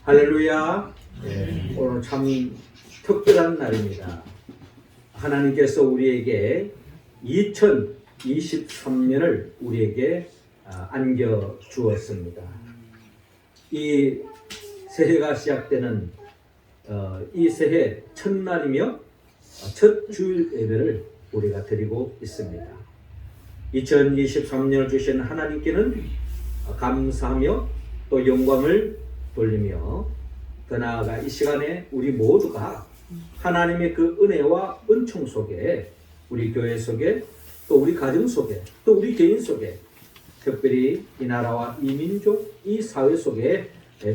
할렐루야. 오늘 참 특별한 날입니다. 하나님께서 우리에게 2023년을 우리에게 안겨 주었습니다. 이 새해가 시작되는 이 새해 첫날이며 첫 주일 예배를 우리가 드리고 있습니다. 2023년을 주신 하나님께는 감사하며 또 영광을 돌리며 더 나아가 이 시간에 우리 모두가 하나님의 그 은혜와 은총 속에 우리 교회 속에 또 우리 가정 속에 또 우리 개인 속에 특별히 이 나라와 이 민족 이 사회 속에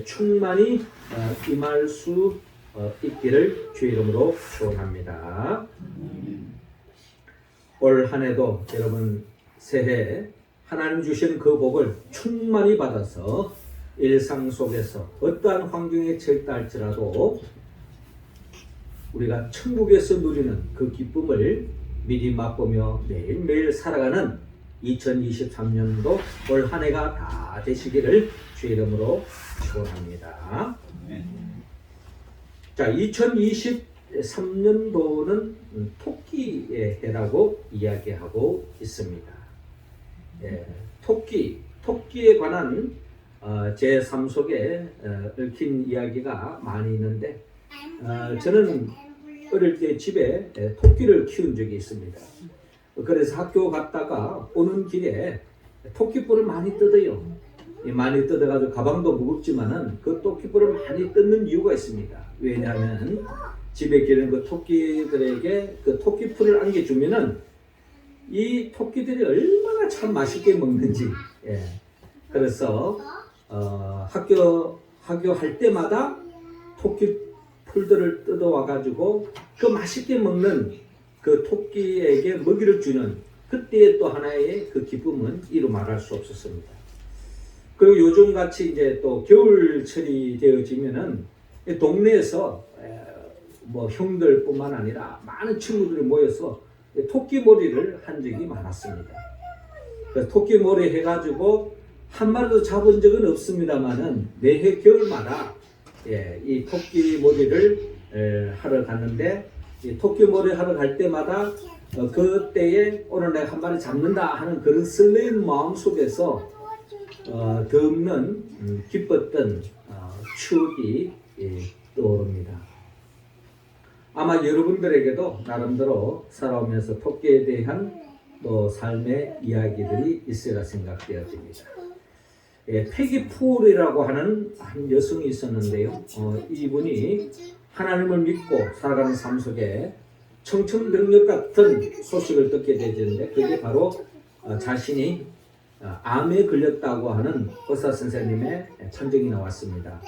충만히 임할 수 있기를 주의 이름으로 소원합니다. 올 한 해도 여러분 새해 하나님 주신 그 복을 충만히 받아서 일상 속에서 어떠한 환경에 처했다 할지라도 우리가 천국에서 누리는 그 기쁨을 미리 맛보며 매일매일 살아가는 2023년도 올 한 해가 다 되시기를 주의 이름으로 축원합니다. 자, 2023년도는 토끼의 해라고 이야기하고 있습니다. 토끼에 관한 제 삶 속에 얽힌 이야기가 많이 있는데 저는 어릴 때 집에 토끼를 키운 적이 있습니다. 그래서 학교 갔다가 오는 길에 토끼뿔을 많이 뜯어요. 많이 뜯어가지고 가방도 무겁지만은 그 토끼뿔을 많이 뜯는 이유가 있습니다. 왜냐하면 집에 기르는 그 토끼들에게 그 토끼뿔을 안겨주면은 이 토끼들이 얼마나 참 맛있게 먹는지. 그래서 학교 할 때마다 토끼 풀들을 뜯어와 가지고 그 맛있게 먹는 그 토끼에게 먹이를 주는 그때의 또 하나의 그 기쁨은 이루 말할 수 없었습니다. 그리고 요즘 같이 이제 또 겨울철이 되어지면은 동네에서 뭐 형들뿐만 아니라 많은 친구들이 모여서 토끼몰이를 한 적이 많았습니다. 토끼몰이 해가지고 한 마리도 잡은 적은 없습니다만은 매해 겨울마다 이 토끼몰이를 하러 갔는데 이 토끼몰이 하러 갈 때마다 그때에 오늘 내가 한 마리 잡는다 하는 그런 설레는 마음 속에서 더없는 기뻤던 추억이 떠오릅니다. 아마 여러분들에게도 나름대로 살아오면서 토끼에 대한 또 삶의 이야기들이 있으리라 생각되어집니다. 패기 풀이라고 하는 한 여성이 있었는데요. 이분이 하나님을 믿고 살아가는 삶 속에 청천벽력 같은 소식을 듣게 되는데 그게 바로 자신이 암에 걸렸다고 하는 의사 선생님의 판정이 나왔습니다.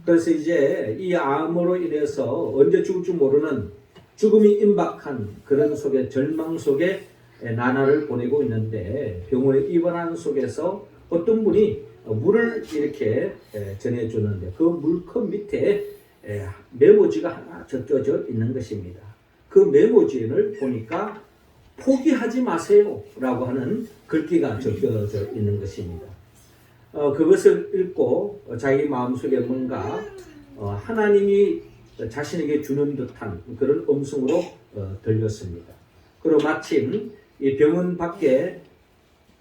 그래서 이제 이 암으로 인해서 언제 죽을지 모르는 죽음이 임박한 그런 속에 절망 속에 나날을 보내고 있는데 병원에 입원하는 속에서 어떤 분이 물을 이렇게 전해주는데 그 물컵 밑에 메모지가 하나 적혀져 있는 것입니다. 그 메모지를 보니까 포기하지 마세요 라고 하는 글귀가 적혀져 있는 것입니다. 그것을 읽고 자기 마음속에 뭔가 하나님이 자신에게 주는 듯한 그런 음성으로 들렸습니다. 그리고 마침 이 병원 밖에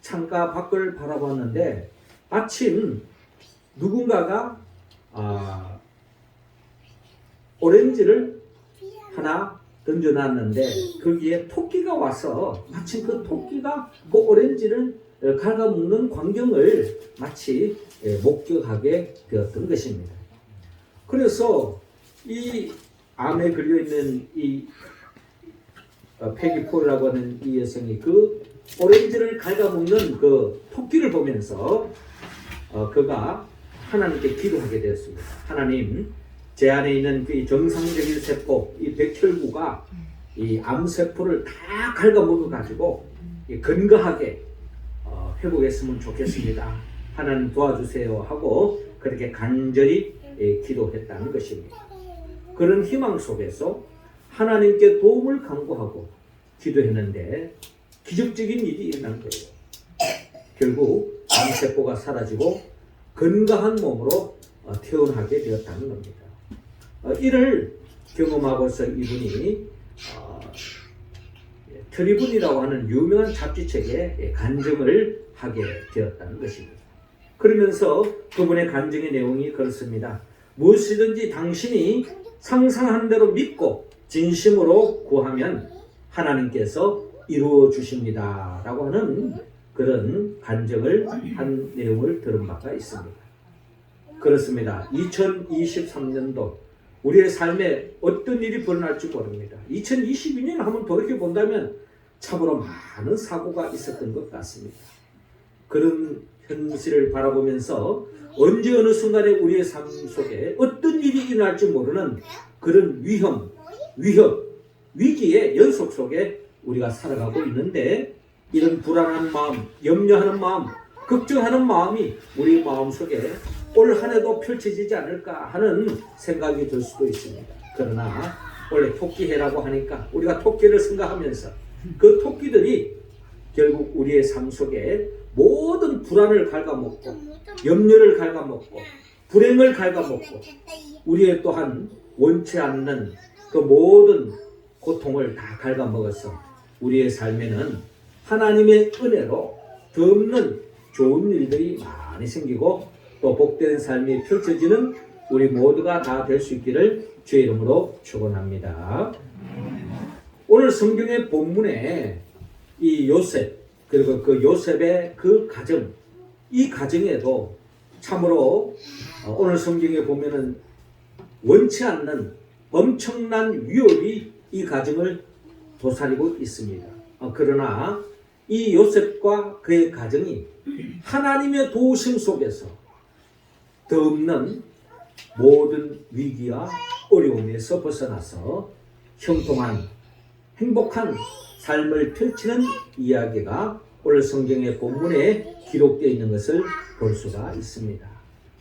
창가 밖을 바라봤는데 마침 누군가가 오렌지를 하나 던져놨는데 거기에 토끼가 와서 마침 그 토끼가 그 오렌지를 갉아먹는 광경을 마치 목격하게 되었던 것입니다. 그래서 이 암에 걸려있는 이 패기 폴이라고 하는 이 여성이 그 오렌지를 갉아먹는 그 토끼를 보면서 그가 하나님께 기도하게 되었습니다. 하나님, 제 안에 있는 그 정상적인 세포, 이 백혈구가 이 암세포를 다 갉아먹어 가지고 건강하게 회복했으면 좋겠습니다. 하나님 도와주세요 하고 그렇게 간절히 기도했다는 것입니다. 그런 희망 속에서 하나님께 도움을 간구하고 기도했는데 기적적인 일이 일어난 거예요. 결국 암세포가 사라지고 건강한 몸으로 태어나게 되었다는 겁니다. 이를 경험하고서 이분이 트리븐이라고 하는 유명한 잡지책에 간증을 하게 되었다는 것입니다. 그러면서 그분의 간증의 내용이 그렇습니다. 무엇이든지 당신이 상상한 대로 믿고 진심으로 구하면 하나님께서 이루어 주십니다 라고 하는 그런 간증을 한 내용을 들은 바가 있습니다. 그렇습니다. 2023년도 우리의 삶에 어떤 일이 벌어날지 모릅니다. 2022년 한번 돌이켜본다면 참으로 많은 사고가 있었던 것 같습니다. 그런 현실을 바라보면서 언제 어느 순간에 우리의 삶 속에 어떤 일이 일어날지 모르는 그런 위험, 위협, 위기의 연속 속에 우리가 살아가고 있는데 이런 불안한 마음, 염려하는 마음, 걱정하는 마음이 우리 마음속에 올 한 해도 펼쳐지지 않을까 하는 생각이 들 수도 있습니다. 그러나 원래 토끼해라고 하니까 우리가 토끼를 생각하면서 그 토끼들이 결국 우리의 삶 속에 모든 불안을 갉아먹고 염려를 갉아먹고 불행을 갉아먹고 우리의 또한 원치 않는 그 모든 고통을 다 갉아먹어서 우리의 삶에는 하나님의 은혜로 덮는 좋은 일들이 많이 생기고 또 복된 삶이 펼쳐지는 우리 모두가 다 될 수 있기를 주의 이름으로 축원합니다. 오늘 성경의 본문에 이 요셉 그리고 그 요셉의 그 가정 이 가정에도 참으로 오늘 성경에 보면은 원치 않는 엄청난 위협이 이 가정을 도사리고 있습니다. 그러나 이 요셉과 그의 가정이 하나님의 도우심 속에서 덮는 모든 위기와 어려움에서 벗어나서 형통한 행복한 삶을 펼치는 이야기가 오늘 성경의 본문에 기록되어 있는 것을 볼 수가 있습니다.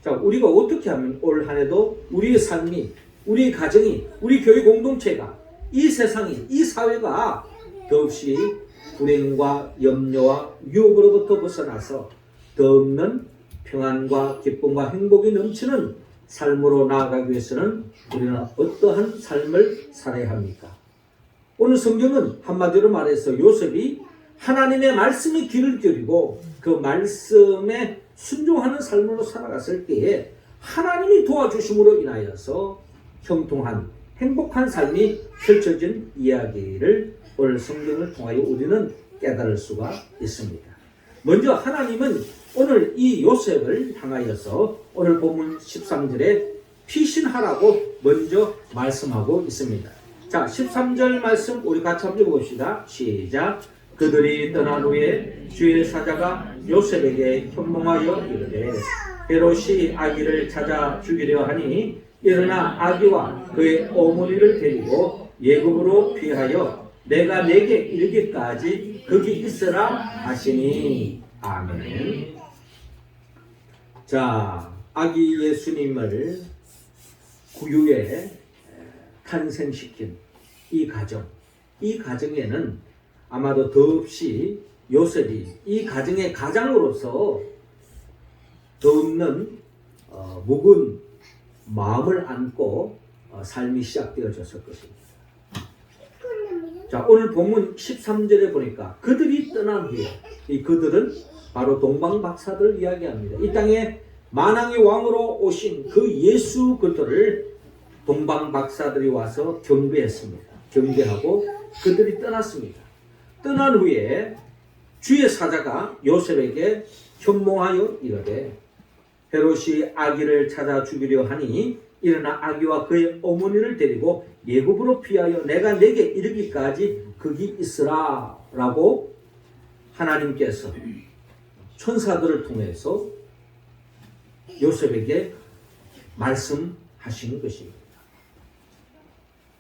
자, 우리가 어떻게 하면 올 한 해도 우리의 삶이, 우리 가정이, 우리 교회 공동체가, 이 세상이, 이 사회가 더없이 불행과 염려와 유혹으로부터 벗어나서 더 없는 평안과 기쁨과 행복이 넘치는 삶으로 나아가기 위해서는 우리는 어떠한 삶을 살아야 합니까? 오늘 성경은 한마디로 말해서 요셉이 하나님의 말씀에 귀를 기울이고 그 말씀에 순종하는 삶으로 살아갔을 때에 하나님이 도와주심으로 인하여서 형통한 행복한 삶이 펼쳐진 이야기를 오늘 성경을 통하여 우리는 깨달을 수가 있습니다. 먼저 하나님은 오늘 이 요셉을 향하여서 오늘 본문 13절에 피신하라고 먼저 말씀하고 있습니다. 자, 13절 말씀 우리 같이 한번 읽어봅시다. 시작. 그들이 떠난 후에 주의 사자가 요셉에게 현몽하여 이르되 헤롯이 아기를 찾아 죽이려 하니 일어나 아기와 그의 어머니를 데리고 예굽으로 피하여 내가 내게 이르기까지 거기 있으라 하시니. 아멘. 자, 아기 예수님을 구유에 탄생시킨 이 가정, 이 가정에는 아마도 더없이 요셉이 이 가정의 가장으로서 더 없는 묵은 마음을 안고 삶이 시작되어졌을 것입니다. 자, 오늘 본문 13절에 보니까 그들이 떠난 후에 이 그들은 바로 동방박사들을 이야기합니다. 이 땅에 만왕의 왕으로 오신 그 예수 그리스도를 동방박사들이 와서 경배했습니다. 경배하고 그들이 떠났습니다. 떠난 후에 주의 사자가 요셉에게 현몽하여 이르되 헤롯이 아기를 찾아 죽이려 하니 일어나 아기와 그의 어머니를 데리고 예굽으로 피하여 내가 내게 이르기까지 거기 있으라 라고 하나님께서 천사들을 통해서 요셉에게 말씀하시는 것입니다.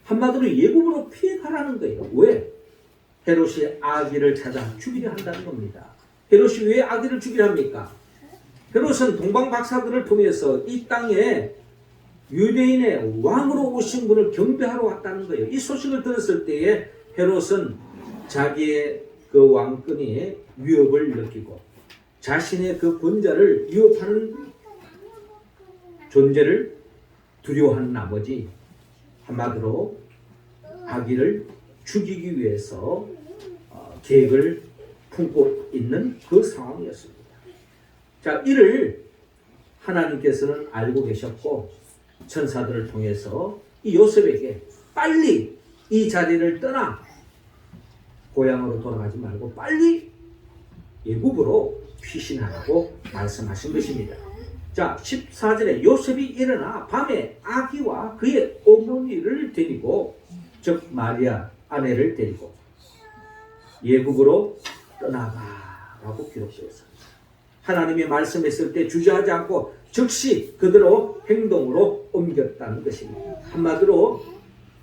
한마디로 예굽으로 피해가라는 거예요. 왜? 헤롯이 아기를 찾아 죽이려 한다는 겁니다. 헤롯이 왜 아기를 죽이려 합니까? 헤롯은 동방박사들을 통해서 이 땅에 유대인의 왕으로 오신 분을 경배하러 왔다는 거예요. 이 소식을 들었을 때에 헤롯은 자기의 그 왕권의 위협을 느끼고 자신의 그 권좌를 위협하는 존재를 두려워하는 나머지 한마디로 아기를 죽이기 위해서 계획을 품고 있는 그 상황이었습니다. 자, 이를 하나님께서는 알고 계셨고 천사들을 통해서 이 요셉에게 빨리 이 자리를 떠나 고향으로 돌아가지 말고 빨리 애굽으로 피신하라고 말씀하신 것입니다. 자, 14절에 요셉이 일어나 밤에 아기와 그의 어머니를 데리고, 즉 마리아 아내를 데리고 애굽으로 떠나가라고 기록되어 있습니다. 하나님이 말씀했을 때 주저하지 않고 즉시 그대로 행동으로 옮겼다는 것입니다. 한마디로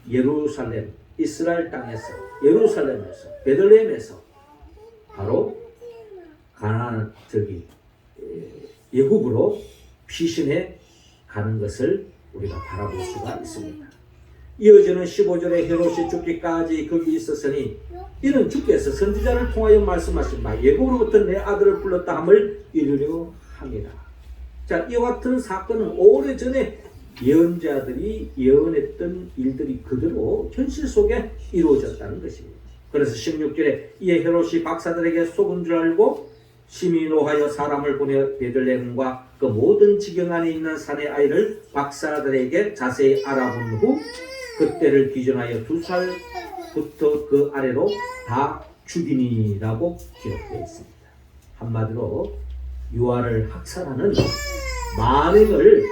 예루살렘, 이스라엘 땅에서, 예루살렘에서, 베들레헴에서 바로 가나안 애굽으로 피신해 가는 것을 우리가 바라볼 수가 있습니다. 이어지는 15절에 헤롯이 죽기까지 거기 있었으니 이는 주께서 선지자를 통하여 말씀하신 바 애굽으로부터 내 아들을 불렀다 함을 이루려 함이라. 자, 이와 같은 사건은 오래전에 예언자들이 예언했던 일들이 그대로 현실 속에 이루어졌다는 것입니다. 그래서 16절에 이에 헤롯이 박사들에게 속은 줄 알고 심히 노하여 사람을 보내 베들레헴과 그 모든 지경 안에 있는 산의 아이를 박사들에게 자세히 알아본 후 그때를 기준하여 2살부터 그 아래로 다 죽이니라고 기록되어 있습니다. 한마디로 유아를 학살하는 만행을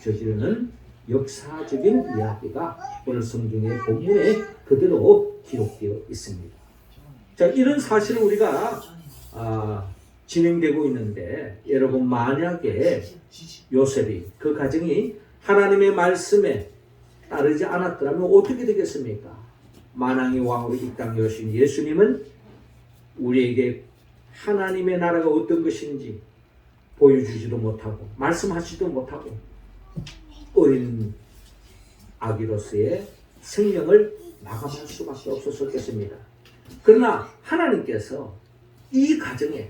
저지르는 역사적인 이야기가 오늘 성경의 본문에 그대로 기록되어 있습니다. 자, 이런 사실을 우리가 진행되고 있는데 여러분, 만약에 요셉이 그 가정이 하나님의 말씀에 따르지 않았더라면 어떻게 되겠습니까? 만왕의 왕으로 이 땅에 오신 예수님은 우리에게 하나님의 나라가 어떤 것인지 보여주지도 못하고 말씀하지도 못하고 어린 아기로서의 생명을 마감할 수밖에 없었겠습니다. 그러나 하나님께서 이 가정에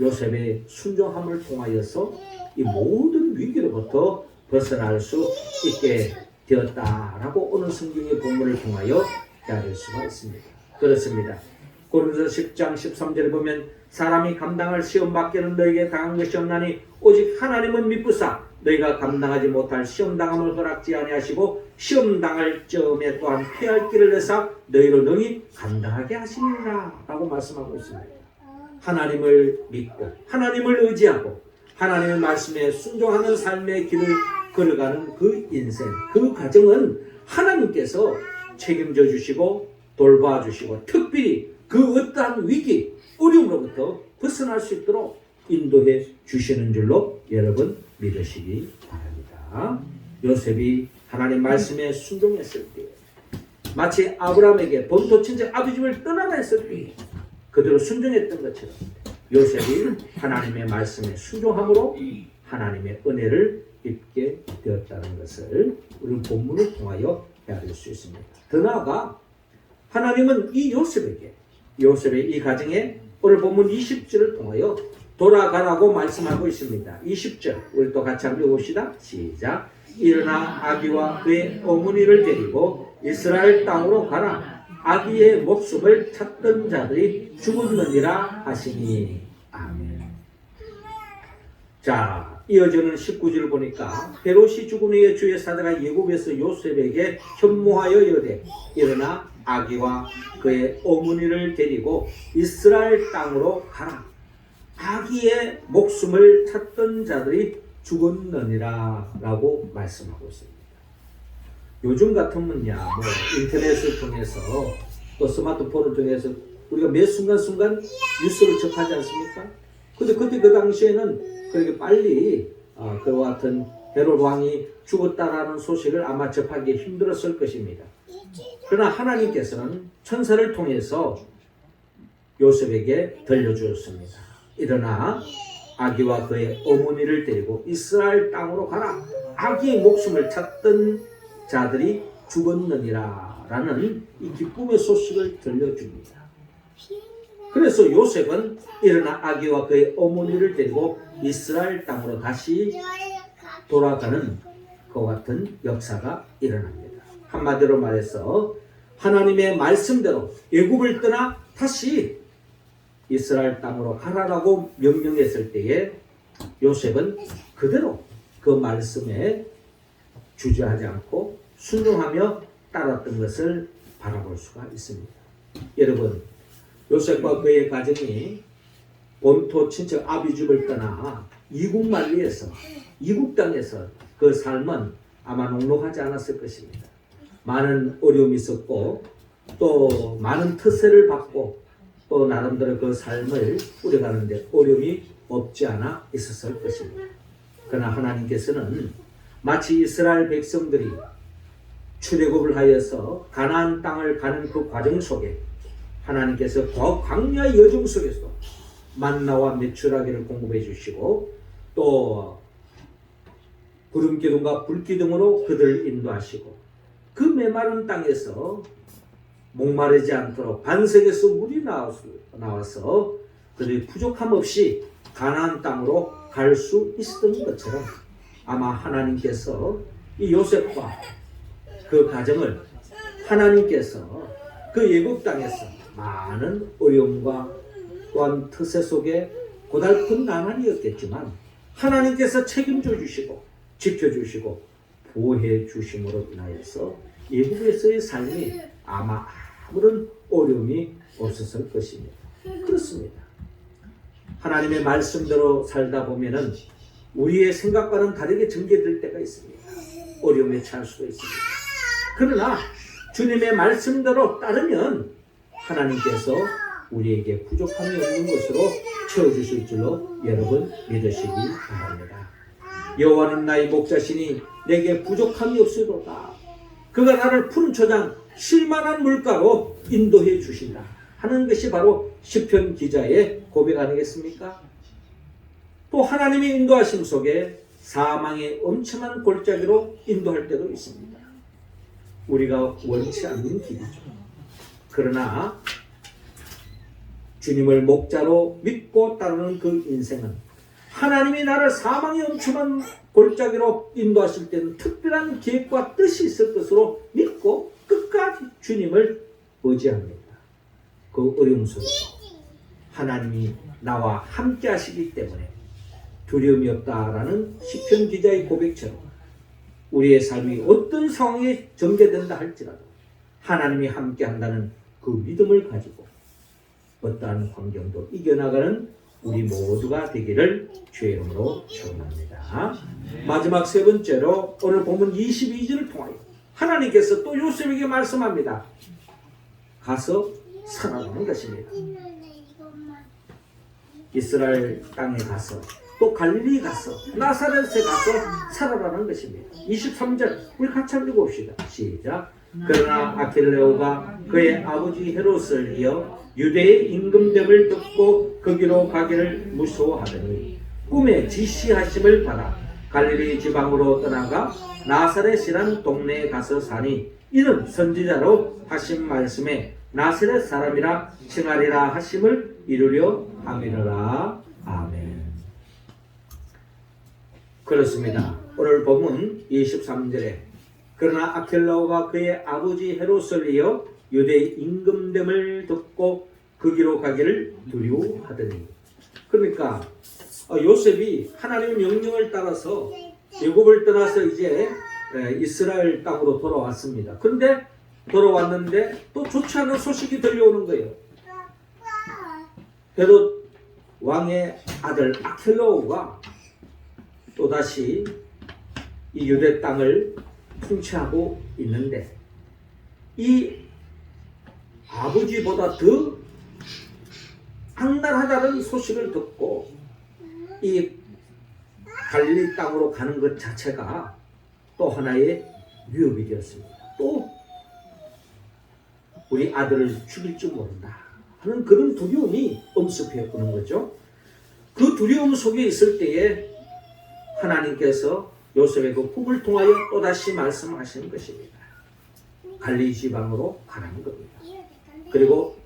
요셉의 순종함을 통하여서 이 모든 위기로부터 벗어날 수 있게 되었다라고 오늘 성경의 본문을 통하여 헤아릴 수가 있습니다. 그렇습니다. 고린도서 10장 13절에 보면 사람이 감당할 시험 밖에는 너에게 당한 것이 없나니 오직 하나님은 미쁘사 너희가 감당하지 못할 시험 당함을 허락지 아니하시고 시험 당할 점에 또한 피할 길을 내사 너희로 능히 감당하게 하시니라 라고 말씀하고 있습니다. 하나님을 믿고 하나님을 의지하고 하나님의 말씀에 순종하는 삶의 길을 걸어가는 그 인생, 그 가정은 하나님께서 책임져 주시고 돌봐주시고 특별히 그 어떠한 위기, 어려움으로부터 벗어날 수 있도록 인도해 주시는 줄로 여러분 믿으시기 바랍니다. 요셉이 하나님 말씀에 순종했을 때 마치 아브라함에게 본토 친척 아버지 집을 떠나라 했을 때 그대로 순종했던 것처럼 요셉이 하나님의 말씀에 순종함으로 하나님의 은혜를 입게 되었다는 것을 우리 본문을 통하여 헤아릴 수 있습니다. 더 나아가 하나님은 이 요셉의 이 가정에 오늘 본문 20절을 통하여 돌아가라고 말씀하고 있습니다. 20절 우리 또 같이 한번 읽읍시다. 시작. 일어나 아기와 그의 어머니를 데리고 이스라엘 땅으로 가라. 아기의 목숨을 찾던 자들이 죽었느니라 하시니. 아멘. 자, 이어지는 19절을 보니까 헤롯이 죽은 후에 주의 사자가 예굽에서 요셉에게 현모하여 이르되 일어나 아기와 그의 어머니를 데리고 이스라엘 땅으로 가라. 아기의 목숨을 찾던 자들이 죽었느니라 라고 말씀하고 있습니다. 요즘 같으면야 뭐 인터넷을 통해서 또 스마트폰을 통해서 우리가 매 순간순간 뉴스를 접하지 않습니까? 근데 그때 그 당시에는 그렇게 빨리 그와 같은 헤롯 왕이 죽었다라는 소식을 아마 접하기 힘들었을 것입니다. 그러나 하나님께서는 천사를 통해서 요셉에게 들려주었습니다. 일어나 아기와 그의 어머니를 데리고 이스라엘 땅으로 가라. 아기의 목숨을 찾던 자들이 죽었느니라 라는 이 기쁨의 소식을 들려줍니다. 그래서 요셉은 일어나 아기와 그의 어머니를 데리고 이스라엘 땅으로 다시 돌아가는 그와 같은 역사가 일어납니다. 한마디로 말해서 하나님의 말씀대로 애굽을 떠나 다시 이스라엘 땅으로 가라라고 명령했을 때에 요셉은 그대로 그 말씀에 주저하지 않고 순종하며 따랐던 것을 바라볼 수가 있습니다. 여러분, 요셉과 그의 가정이 본토 친척 아비집을 떠나 이국 만리에서 이국 땅에서 그 삶은 아마 녹록하지 않았을 것입니다. 많은 어려움이 있었고 또 많은 터세를 받고 또 나름대로 그 삶을 꾸려가는데 어려움이 없지 않아 있었을 것입니다. 그러나 하나님께서는 마치 이스라엘 백성들이 출애굽을 하여서 가나안 땅을 가는 그 과정 속에 하나님께서 광야의 여정 속에서 만나와 메추라기를 공급해 주시고 또 구름 기둥과 불 기둥으로 그들을 인도하시고 그 메마른 땅에서 목마르지 않도록 반석에서 물이 나와서 그들이 부족함 없이 가나안 땅으로 갈 수 있었던 것처럼 아마 하나님께서 이 요셉과 그 가정을 하나님께서 그 애굽 땅에서 많은 어려움과 또한 터세 속에 고달픈 나날이었겠지만 하나님께서 책임져 주시고 지켜주시고 보호해 주심으로 인하여서 애굽에서의 삶이 아마 아무런 어려움이 없었을 것입니다. 그렇습니다. 하나님의 말씀대로 살다 보면은 우리의 생각과는 다르게 전개될 때가 있습니다. 어려움에 처할 수도 있습니다. 그러나 주님의 말씀대로 따르면 하나님께서 우리에게 부족함이 없는 것으로 채워주실 줄로 여러분 믿으시기 바랍니다. 여호와는 나의 목자시니 내게 부족함이 없으리로다. 그가 나를 푸른 초장 쉴만한 물가로 인도해 주신다 하는 것이 바로 시편 기자의 고백 아니겠습니까? 또 하나님의 인도하심 속에 사망의 엄청난 골짜기로 인도할 때도 있습니다. 우리가 원치 않는 길이죠. 그러나 주님을 목자로 믿고 따르는 그 인생은 하나님이 나를 사망의 엄청난 골짜기로 인도하실 때는 특별한 계획과 뜻이 있을 것으로 믿고 끝까지 주님을 의지합니다. 그 어려움 속에서 하나님이 나와 함께 하시기 때문에 두려움이 없다라는 시편 기자의 고백처럼 우리의 삶이 어떤 상황에 전개된다 할지라도 하나님이 함께 한다는 그 믿음을 가지고 어떠한 환경도 이겨나가는 우리 모두가 되기를 주의 이름으로 축원합니다. 마지막 세 번째로 오늘 본문 22절을 통하여 하나님께서 또 요셉에게 말씀합니다. 가서 살아라는 것입니다. 이스라엘 땅에 가서 또 갈릴리 가서 나사렛에 가서 살아라는 것입니다. 23절 우리 같이 한번 읽어봅시다. 시작. 그러나 아킬레오가 그의 아버지 헤롯을 이어 유대의 임금됨을 듣고 거기로 가기를 무서워하더니 꿈에 지시하심을 받아 갈릴리 지방으로 떠나가 나사렛이란 동네에 가서 사니 이는 선지자로 하신 말씀에 나사렛 사람이라 칭하리라 하심을 이루려 함이라. 아멘. 그렇습니다. 오늘 본문 23절에 그러나 아킬라오가 그의 아버지 헤롯을 이어 유대의 임금됨을 듣고 거기로 가기를 두려워하더니, 그러니까 요셉이 하나님의 명령을 따라서 애굽을 떠나서 이제 이스라엘 땅으로 돌아왔습니다. 그런데 돌아왔는데 또 좋지 않은 소식이 들려오는 거예요. 헤롯 왕의 아들 아킬라오가 또다시 이 유대 땅을 통치하고 있는데 이 아버지보다 더 악랄하다는 소식을 듣고 이 갈릴리 땅으로 가는 것 자체가 또 하나의 위협이 되었습니다. 또 우리 아들을 죽일 줄 모른다 하는 그런 두려움이 엄습해 오는 거죠. 그 두려움 속에 있을 때에 하나님께서 요셉의 그 꿈을 통하여 또다시 말씀하시는 것입니다. 갈릴리 지방으로 가라는 겁니다. 그리고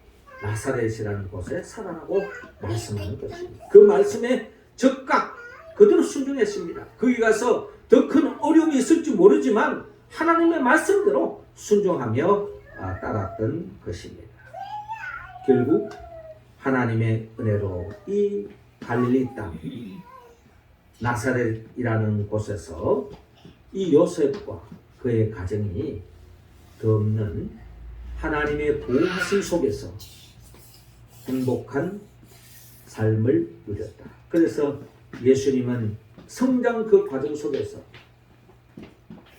나사렛이라는 곳에 살아나고 말씀하는 것입니다. 그 말씀에 적각 그대로 순종했습니다. 거기 가서 더 큰 어려움이 있을지 모르지만 하나님의 말씀대로 순종하며 따랐던 것입니다. 결국 하나님의 은혜로 이 갈릴리 땅 나사렛이라는 곳에서 이 요셉과 그의 가정이 덧없는 하나님의 보호하심 속에서 행복한 삶을 누렸다. 그래서 예수님은 성장 그 과정 속에서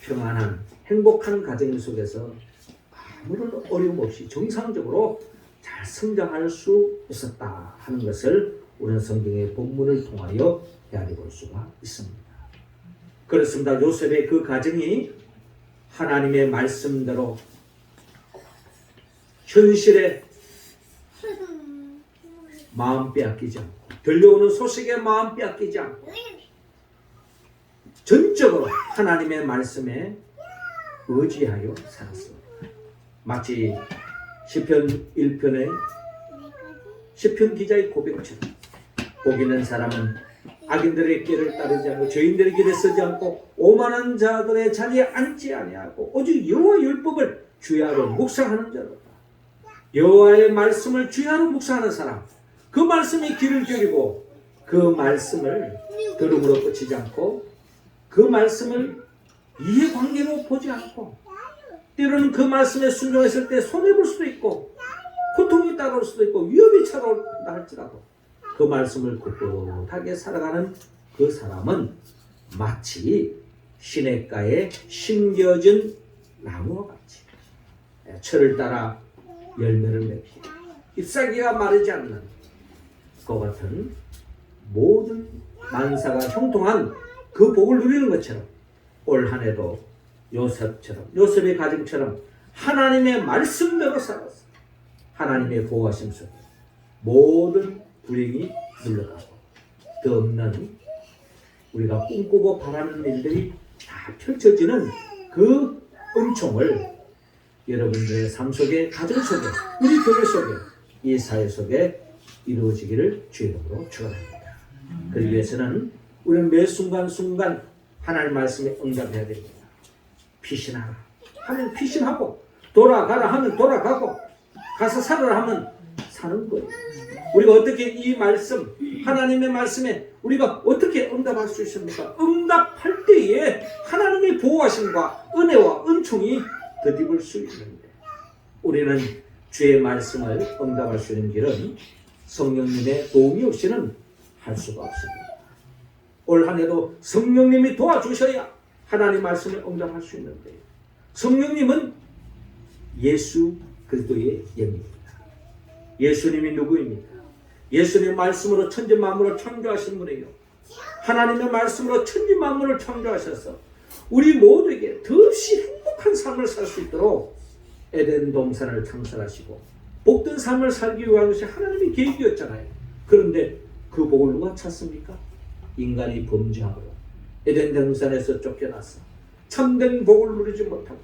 평안한 행복한 가정 속에서 아무런 어려움 없이 정상적으로 잘 성장할 수 있었다 하는 것을 우리는 성경의 본문을 통하여 헤아려 볼 수가 있습니다. 그렇습니다. 요셉의 그 가정이 하나님의 말씀대로 현실에 마음 빼앗기지 않고 들려오는 소식에 마음 빼앗기지 않고 전적으로 하나님의 말씀에 의지하여 살았습니다. 마치 시편 1편의 시편 기자의 고백처럼 복 있는 사람은 악인들의 길을 따르지 않고 죄인들의 길에 서지 않고 오만한 자들의 자리에 앉지 아니하고 오직 여호와의 율법을 주야로 묵상하는 자로다. 여호와의 말씀을 주야로 묵상하는 사람, 그 말씀에 귀를 기울이고 그 말씀을 들음으로 끝이지 않고 그 말씀을 이해관계로 보지 않고 때로는 그 말씀에 순종했을 때 손해볼 수도 있고 고통이 따라올 수도 있고 위협이 찾아온다 할지라도 그 말씀을 꿋꿋하게 살아가는 그 사람은 마치 시냇가에 심겨진 나무와 같이 철을 따라 열매를 맺고 잎사귀가 마르지 않는 그와 같은 모든 만사가 형통한 그 복을 누리는 것처럼 올 한 해도 요셉의 가정처럼 하나님의 말씀대로 살아서 하나님의 보호하심 속에 모든 불행이 물러가고 더 없는 우리가 꿈꾸고 바라는 일들이 다 펼쳐지는 그 은총을 여러분들의 삶 속에, 가정 속에, 우리 교회 속에, 이 사회 속에 이루어지기를 주의 이름으로 축원합니다. 그러기 위해서는 우리는 매 순간순간 하나님 말씀에 응답해야 됩니다. 피신하라 하면 피신하고 돌아가라 하면 돌아가고 가서 살아라 하면 사는 거예요. 우리가 어떻게 이 말씀, 하나님의 말씀에 우리가 어떻게 응답할 수 있습니까? 응답할 때에 하나님의 보호하심과 은혜와 은총이 덧입을 수 있는데 우리는 주의 말씀을 응답할 수 있는 길은 성령님의 도움이 없이는 할 수가 없습니다. 올 한 해도 성령님이 도와주셔야 하나님 말씀을 응답할 수 있는데 성령님은 예수 그리스도의 영입니다. 예수님이 누구입니까? 예수님의 말씀으로 천지 만물을 창조하신 분이에요. 하나님의 말씀으로 천지 만물을 창조하셔서 우리 모두에게 더없이 행복한 삶을 살 수 있도록 에덴 동산을 창설하시고 복된 삶을 살기 위한 것이 하나님의 계획이었잖아요. 그런데 그 복을 누가 찾습니까? 인간이 범죄함으로 에덴 동산에서 쫓겨났어. 참된 복을 누리지 못하고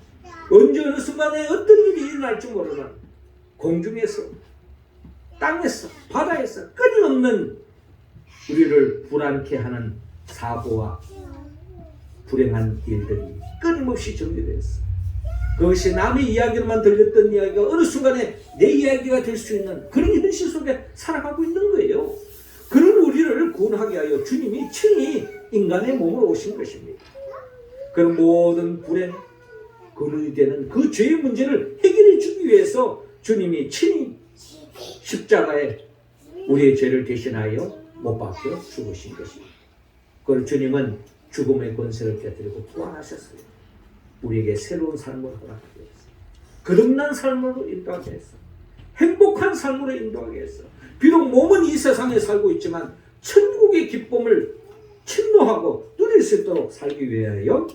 언제 어느 순간에 어떤 일이 일어날지 모르는 공중에서 땅에서 바다에서 끊임없는 우리를 불안케 하는 사고와 불행한 일들이 끊임없이 전개되었어. 그것이 남의 이야기로만 들렸던 이야기가 어느 순간에 내 이야기가 될 수 있는 그런 현실 속에 살아가고 있는 거예요. 그런 우리를 구원하게 하여 주님이 친히 인간의 몸으로 오신 것입니다. 그런 모든 불행, 근원이 되는 그 죄의 문제를 해결해 주기 위해서 주님이 친히 십자가에 우리의 죄를 대신하여 못 박혀 죽으신 것입니다. 그리고 주님은 죽음의 권세를 깨뜨리고 부활하셨어요. 우리에게 새로운 삶을 허락하게 했어요. 거듭난 삶으로 인도하게 했어요. 행복한 삶으로 인도하게 했어요. 비록 몸은 이 세상에 살고 있지만 천국의 기쁨을 침노하고 누릴 수 있도록 살기 위하여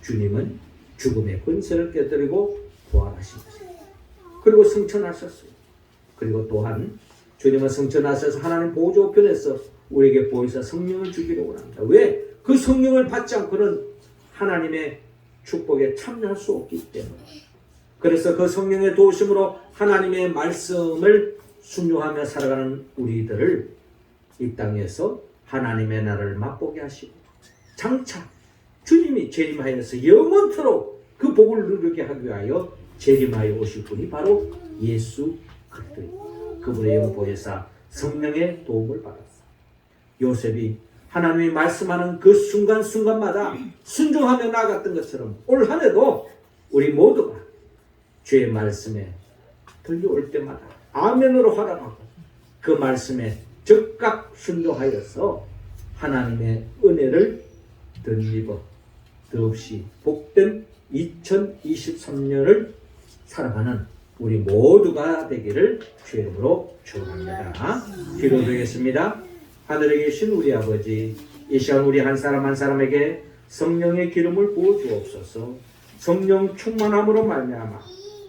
주님은 죽음의 권세를 깨뜨리고 부활하신 것입니다. 그리고 승천하셨어요. 그리고 또한 주님은 승천하셔서 하나님 보좌 우편에서 우리에게 보이사 성령을 주기로 원합니다. 왜? 그 성령을 받지 않고는 하나님의 축복에 참여할 수 없기 때문에 그래서 그 성령의 도우심으로 하나님의 말씀을 순종하며 살아가는 우리들을 이 땅에서 하나님의 나라를 맛보게 하시고 장차 주님이 재림하여서 영원토록 그 복을 누리게 하기 위하여 재림하여 오실 분이 바로 예수 그리스도입니다. 그분의 영보혜사 성령의 도움을 받았어. 요셉이 하나님이 말씀하는 그 순간순간마다 순종하며 나아갔던 것처럼 올 한 해도 우리 모두가 주의 말씀에 들려올 때마다 아멘으로 활합하고 그 말씀에 즉각 순종하여서 하나님의 은혜를 덧입어 더없이 복된 2023년을 살아가는 우리 모두가 되기를 주의 이름으로 축원합니다. 기도드리겠습니다. 하늘에 계신 우리 아버지, 이 시간 우리 한 사람 한 사람에게 성령의 기름을 부어 주옵소서. 성령 충만함으로 말미암아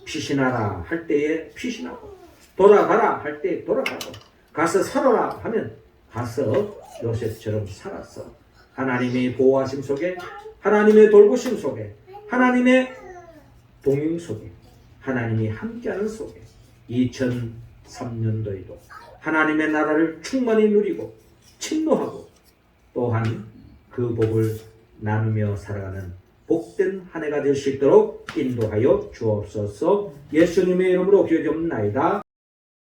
피신하라 할 때에 피신하고 돌아가라 할 때에 돌아가고 가서 살아라 하면 가서 요셉처럼 살았어. 하나님의 보호하심 속에, 하나님의 돌보심 속에, 하나님의 동행 속에, 하나님이 함께하는 속에 2003년도에도 하나님의 나라를 충만히 누리고 침노하고 또한 그 복을 나누며 살아가는 복된 한 해가 될 수 있도록 인도하여 주옵소서. 예수님의 이름으로 기도드립나이다.